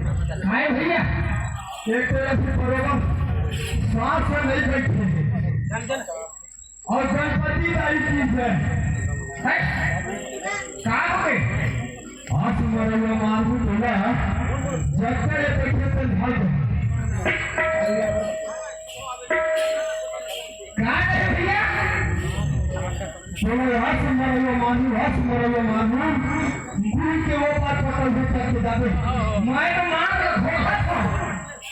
हाय भैया एक तरफ से बरोबर सांस से नहीं बैठे और गणपति दाई चीज है काम पे हाथ मरवा मारू बोला जब तक ये बैठे तो भाग कहाँ है भैया बोला हाथ मरवा मारू गुरु के वो बात पकड़ के तक जाते मैं तो मार के खोखा था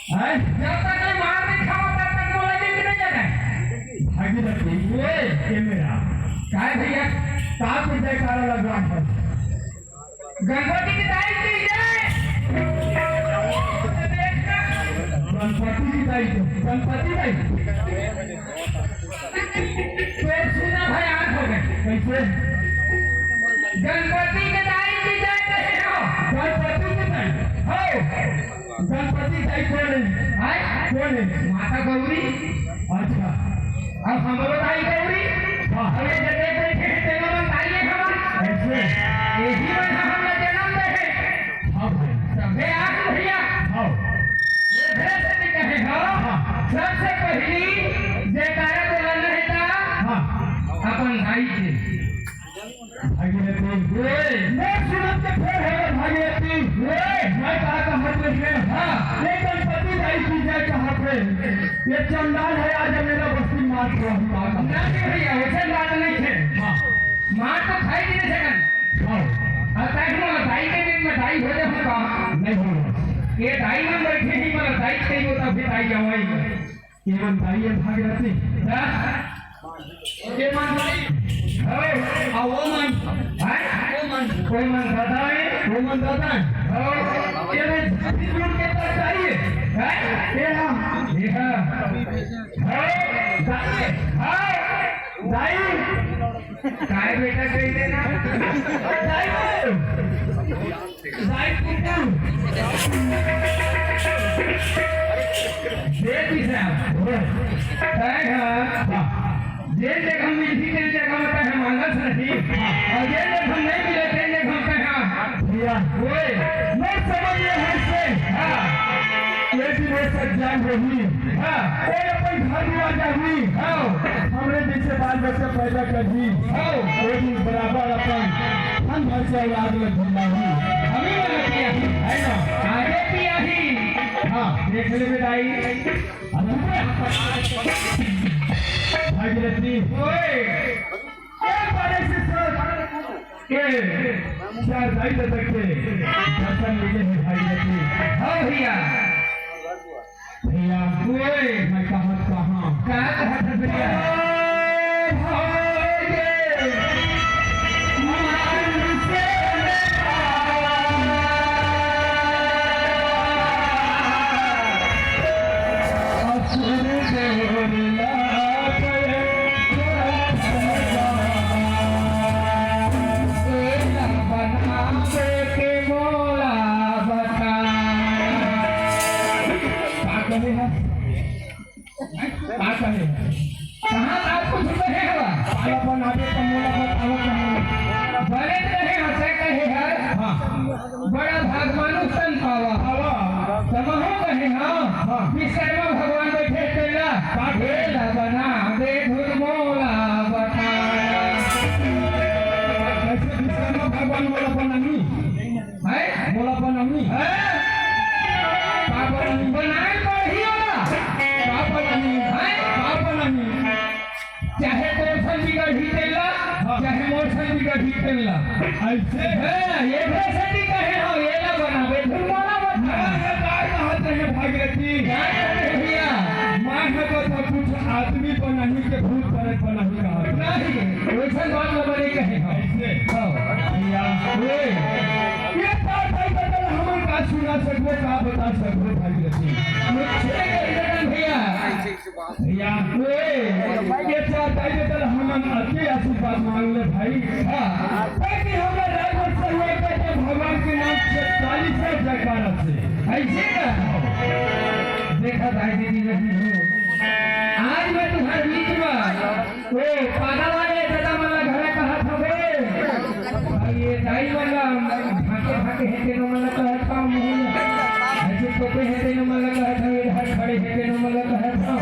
है जब तक मैं मार नहीं खाऊं तब तक बोला कि नहीं जाता भागीरथी ये कैमरा काय भैया साथ में जयकारा लगा है गणपति की दाई की जय गणपति की दाई गणपति दाई फिर सुना भाई आंख हो गए कैसे गणपति के दाई की जय कहे हो गणपति की दाई हो गणपति दाई कौन है हाय कौन है माता गौरी अच्छा अब हमारो दाई गौरी अरे जब देखे हैं तेरा मन दाई है हमारा ऐसे यही मन हमने जन्म दे है हाँ भाई सबे आंख भैया हाँ ये भेद से कहे हो सबसे पहली जयकारा बोला नहीं था हाँ अपन दाई के भागीरथी मैं सुनत के फिर है भागीरथी मैं कहा हाथ में हाँ ये गणपति दाई की जय कहा पे ये चंडाल है आज मेरा बस्ती मार रहा हूँ नहीं भैया वैसे बात नहीं थे हाँ मार तो खाई नहीं सकन हाँ और ताकि दाई के दिन में दाई हो जाए कहा नहीं हो ये दाई में बैठे ही मतलब दाई कहीं होता फिर दाई जावाई केवल दाई है भागीरथी ये मन भाई हो वो मन है कोई मन दादा है वो मन दादा है हो ये मैं के पास चाहिए है ये हम ये हो दाई हो दाई काय बेटा कही देना दाई दाई कुत्ता देखी साहब काय है जे जगह मिली तेरी जगह में कहे मांगस नहीं और जे जगह नहीं मिले तेरी जगह हम कहे भैया ओए मैं समझ रहा हूँ से हां ये भी वो सज्जान रही हां कोई अपन घर में आ जाही आओ हमरे जैसे बाल बच्चे पैदा कर दी आओ वो भी बराबर अपन हम घर से औलाद में जिंदाही हमें वाला किया है ना आगे पिया ही हाँ देख ले बेटाई भागीरथी ओए एक बारे से सर के चार भाई तक के दर्शन मिले हैं भागीरथी हां भैया भैया ओए मैं कहाँ कहा था भैया कहाँ आपको सुन रहे हो अपन आगे का मोला बताओ बड़े कहे हंसे कहे है हाँ बड़ा भागवानु सन पावा हवा समहो कहे हाँ विश्वकर्मा भगवान बैठे तेला पाठेला बना दे धुर मोला बताया ऐसे विश्वकर्मा भगवान मोला बनानी है मोला बनानी है पापा बनाए पढ़ी होला पापा नहीं है पापा नहीं चाहे तो संजी का ही तेला चाहे मोर संजी का ही तेला ऐसे है ये संजी कहे हो ये ना बना दे धुर मोला बताया कहते हैं भागीरथी भैया माँ है तो सब कुछ आदमी पर नहीं के भूत पर नहीं कहा नहीं वैसा बात न बने कहे हो ऐसे भैया ये बात भाई बदल हम का सुना सकते का बता सकते भागीरथी मुझे कह भैया भैया ये चाहता है बदल हम अच्छे आशीर्वाद मांग ले भाई हाँ ताकि हमें रायगढ़ से हुए के भगवान के नाम से 40 से जयकारा से ऐसे का देखा भाई दीदी नहीं हो आज मैं तुम्हारे बीच में वो पागल वाले दादा वाला घर कहा था बे भाई ये दाई वाला भागे भागे है तेरे वाला तो है काम नहीं टोपे है तेनो मन लगा था इधर खड़े है तेनो मन लगा था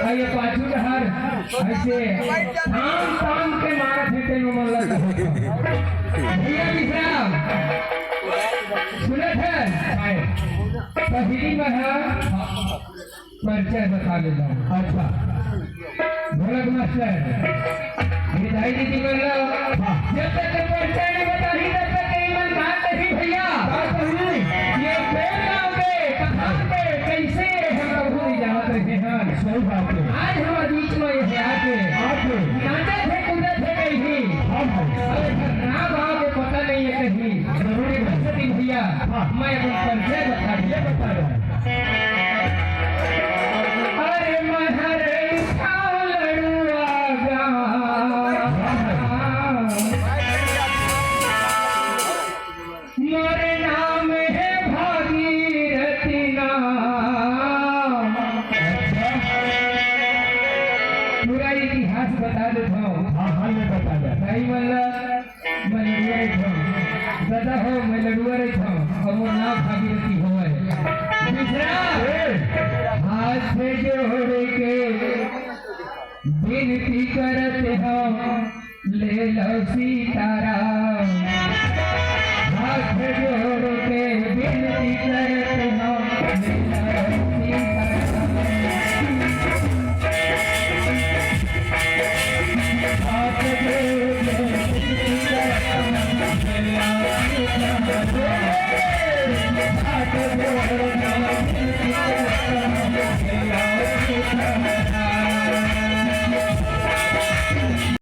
आइए पाछू डहर ऐसे ताम के मारत है तेनो मन लगा भैया विश्राम सुनत है पहली में है परिचय बता देता हूँ। अच्छा ढोलक मास्टर विदाई दीदी बोलो जब तक परिचय नहीं बताई तब तक मन बात नहीं भैया ये कौन गाँव के कहाँ के कैसे हम लोग नहीं जानत रहे हैं। सही बात है आज हमारे बीच में ये आके नाचे थे कूदे थे कहीं अरे ना गाँव के पता नहीं है कहीं जरूरी बसती भैया मैं अपना परिचय बता रहा अरे महरे मेरे नाम है भागीरथी नाम। पूरा इतिहास बता देता हूँ। बता दे सही मैं लड़ुआ था दादा हो मैं लड़ुआ था और वो नाम भागीरथी हो हाथ से जोड़ के विनती करते हो ले लो सीताराम हाथ जोड़ के विनती कर